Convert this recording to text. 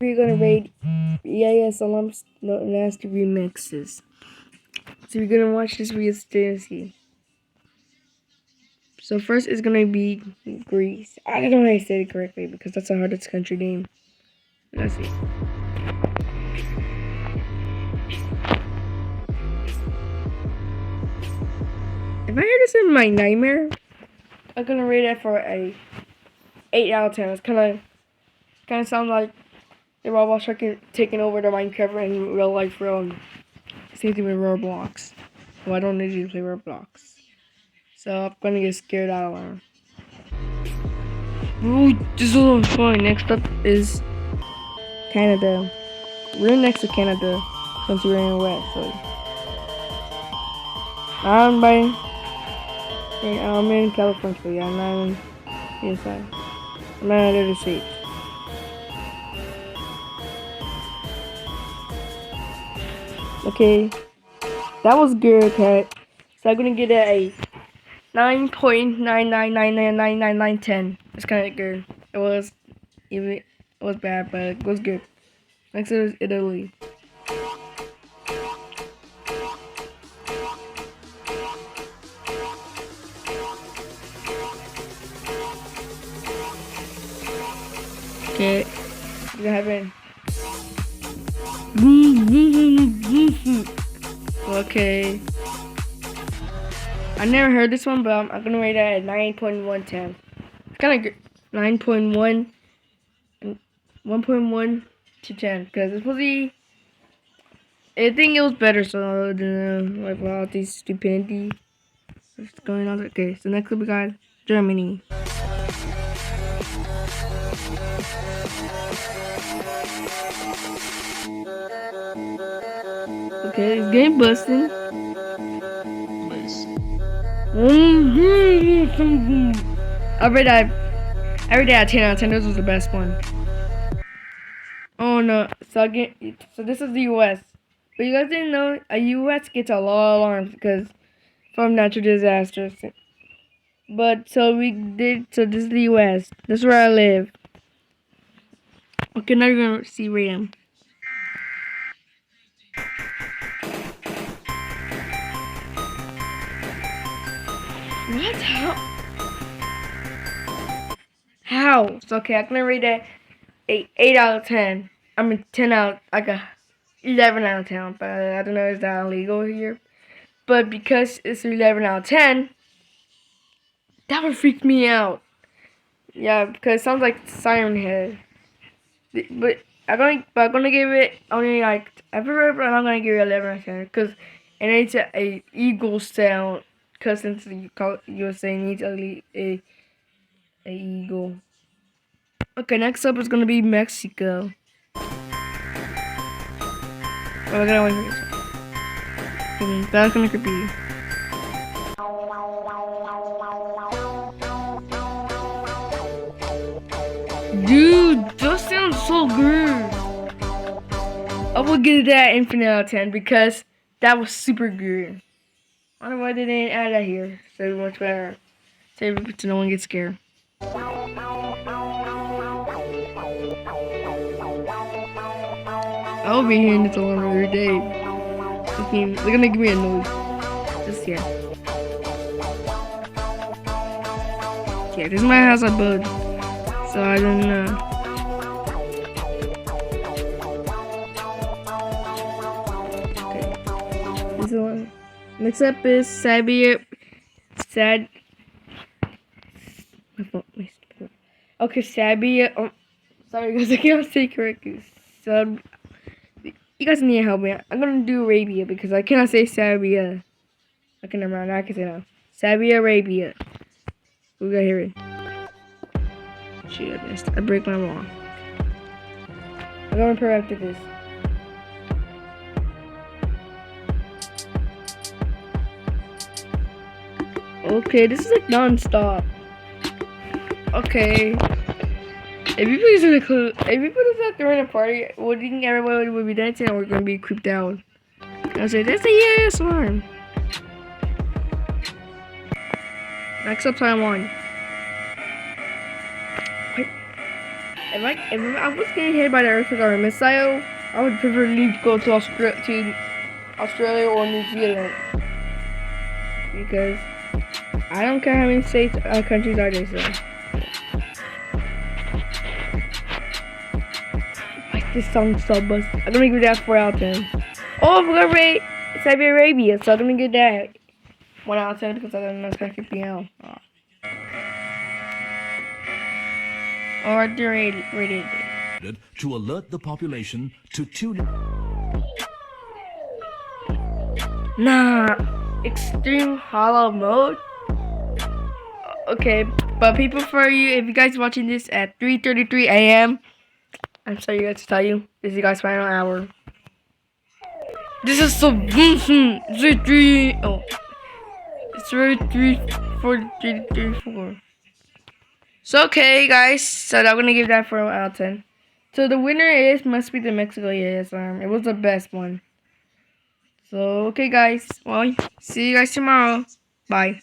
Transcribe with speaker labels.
Speaker 1: We're gonna rate EAS alums nasty remixes. So we're gonna watch this realistically. So first is gonna be Greece. I don't know how I said it correctly because that's the hardest country name. Let's see. If I hear this in my nightmare, I'm gonna rate it for a 8 out of 10. It's kind of sounds like the robots taking over the Minecraft in real life realm. Same thing with Roblox. Well, I don't usually play Roblox, so I'm gonna get scared out of line. Ooh, this is a little fun. Next up is Canada. We're next to Canada since we're in the West. So I'm by. Yeah, I'm in California. So yeah, I'm not in the inside. I'm not out of the States. Okay, that was good, cat. So I'm gonna get it a 9.999999910. It's kind of good. It was bad, but it was good. Next is Italy. Okay, you have it. Okay. I never heard this one, but I'm gonna rate it at 9.110. It's kind of good. 9.1 and 1.1 to 10 because it's supposed I think it was better, so than like all these stupidity that's going on. Okay, so next up we got Germany. Okay, it's getting busting.
Speaker 2: Nice.
Speaker 1: Every day at 10 out of 10, this was the best one. Oh no, so this is the US. But you guys didn't know a US gets a lot of alarms because from natural disasters. But so this is the US. This is where I live. Okay, now you're gonna see RAM. What? How? So okay, I'm gonna rate that a 8 out of 10. I mean 10 out, like a 11 out of 10. But I don't know, is that illegal here? But because it's 11 out of 10, that would freak me out. Yeah, because it sounds like Siren Head. But I'm gonna give it only like ever, but I'm gonna give it 11 out of 10 because it needs a eagle sound. Because since you were saying needs a eagle. Okay, next up is gonna be Mexico. Oh, we're gonna wait for this. That's gonna creepy. Dude, those sound so good. I will give that infinite out of 10 because that was super good. I don't know why they didn't add that here. So much better. So no one gets scared. I'll be hearing this alarm every day. They're gonna give me a noise. Just here. Yeah, this is my house I built. So I don't know. Okay. This one. Next up is Sabia. Sad. Okay, Sabia. Oh, sorry guys, I can't say correctly. So, you guys need to help me. I'm gonna do Arabia because I cannot say Sabia. Okay, never mind. I can say now. Saudi Arabia. We got here. Shit, I missed. I break my law. I'm gonna pray after this. Okay, this is like non-stop. Okay. If you put us out during a party, would you think everybody would be dancing or we're gonna be creeped out? I say that's a EAS alarm. Next up, Taiwan. Wait. if I was getting hit by the earthquake or a missile, I would prefer to go to Australia or New Zealand because I don't care how many states countries are there. So. This song's so bust. I'm gonna give that 4 out of 10. Oh, we're gonna rate Saudi Arabia, so I'm gonna give that 1 out of 10 because I don't know it's gonna keep me out. Or the rated.
Speaker 3: To alert the population to tune in.
Speaker 1: Nah, extreme hollow mode. Okay, but people for you, if you guys watching this at 3:33 a.m., I'm sorry guys to tell you, this is you guys' final hour. This is so it's 3 oh it's 3:34. So okay guys, so I'm gonna give that 4 out of 10. So the winner must be the Mexico EAS. It was the best one. So okay guys, well see you guys tomorrow. Bye.